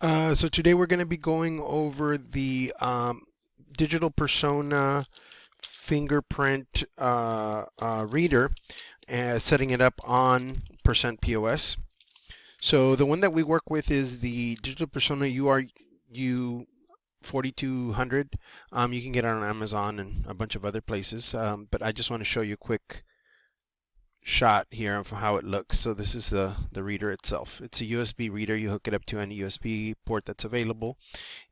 So today we're going to be going over the digital persona fingerprint reader and setting it up on Percent POS. So the one that we work with is the digital persona URU 4200. You can get it on Amazon and a bunch of other places, but I just want to show you a quick shot here of how it looks. So this is the reader itself. It's a USB reader. You hook it up to any USB port that's available,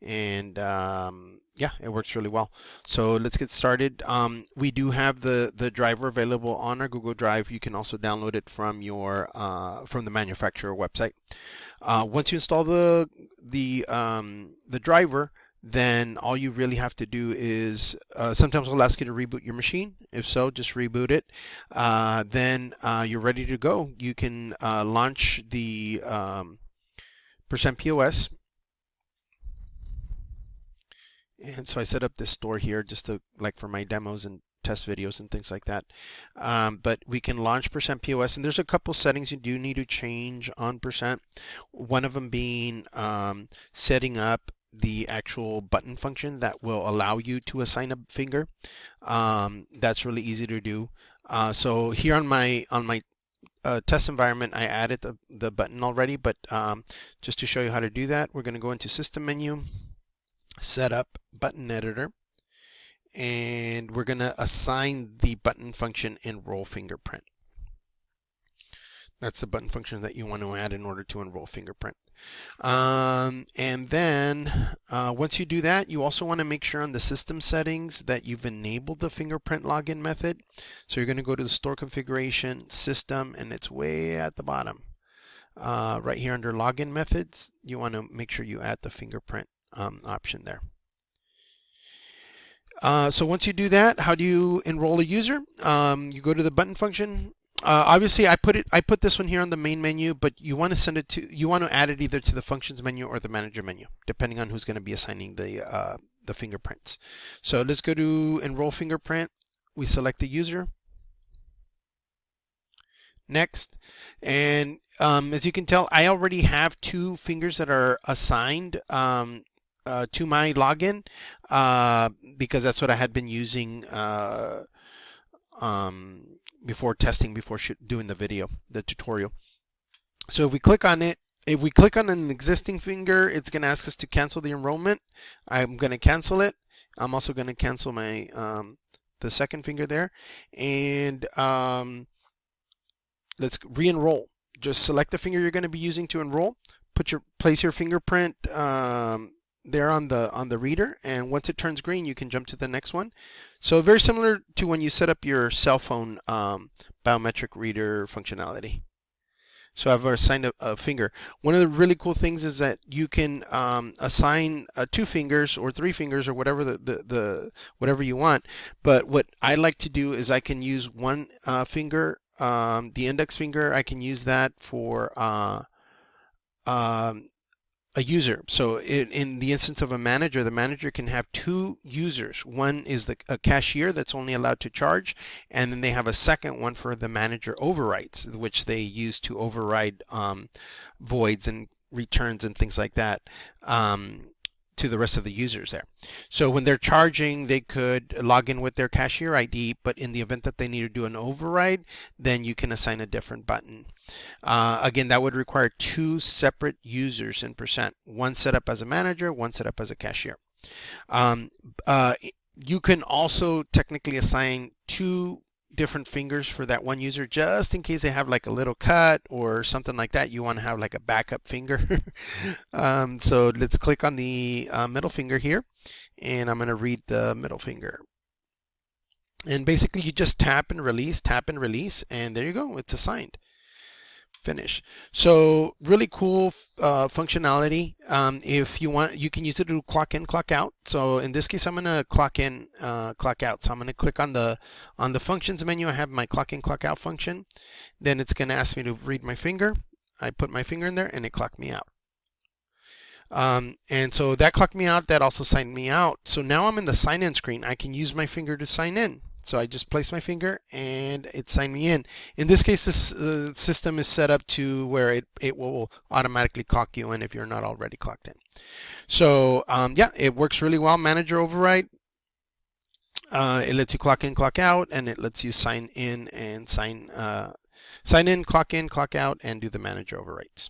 and yeah, it works really well. So let's get started. We do have the driver available on our Google Drive. You can also download it from your from the manufacturer website. Once you install the driver, then all you really have to do is sometimes we'll ask you to reboot your machine. If so, just reboot it. Then you're ready to go. You can launch the Percent POS. And so I set up this store here just to like for my demos and test videos and things like that. But we can launch Percent POS, and there's a couple settings you do need to change on Percent. One of them being setting up the actual button function that will allow you to assign a finger. That's really easy to do. So here on my test environment, I added the button already, but just to show you how to do that, we're going to go into System menu, Set Up Button Editor, and we're going to assign the button function Enroll Fingerprint. That's the button function that you want to add in order to enroll fingerprint. And then once you do that, you also want to make sure on the system settings that you've enabled the fingerprint login method. So you're going to go to the store configuration, system, and it's way at the bottom. Right here under login methods, you want to make sure you add the fingerprint option there. So once you do that, how do you enroll a user? You go to the button function. Obviously, I put this one here on the main menu, but you want to add it either to the functions menu or the manager menu, depending on who's going to be assigning the fingerprints. So let's go to enroll fingerprint. We select the user. Next, and as you can tell, I already have 2 fingers that are assigned to my login because that's what I had been using before testing, before doing the video, the tutorial. So if we click on it, if we click on an existing finger, it's going to ask us to cancel the enrollment. I'm going to cancel it. I'm also going to cancel my the second finger there, and let's re-enroll. Just select the finger you're going to be using to enroll. Place your fingerprint there on the reader, and once it turns green, you can jump to the next one. So very similar to when you set up your cell phone biometric reader functionality. So I've assigned a finger. One of the really cool things is that you can assign 2 fingers or 3 fingers or whatever whatever you want. But what I like to do is I can use one finger, the index finger. I can use that for a user. So in the instance of a manager, the manager can have 2 users. One is a cashier that's only allowed to charge, and then they have a second one for the manager overrides, which they use to override voids and returns and things like that to the rest of the users there. So when they're charging, they could log in with their cashier ID, but in the event that they need to do an override, then you can assign a different button. Again, that would require 2 separate users in Percent. One set up as a manager, one set up as a cashier. You can also technically assign 2 different fingers for that one user, just in case they have like a little cut or something like that. You want to have like a backup finger. So let's click on the middle finger here, and I'm going to read the middle finger. And basically you just tap and release, and there you go, it's assigned. Finish. So really cool functionality. If you want, you can use it to clock in, clock out. So in this case, I'm going to clock in, clock out. So I'm going to click on the functions menu. I have my clock in, clock out function. Then it's going to ask me to read my finger. I put my finger in there, and it clocked me out. And so that clocked me out. That also signed me out. So now I'm in the sign in screen. I can use my finger to sign in. So I just place my finger and it signed me in. In this case, this system is set up to where it will automatically clock you in if you're not already clocked in. So yeah, it works really well. Manager override. It lets you clock in, clock out, and it lets you sign in and sign in, clock out, and do the manager overrides.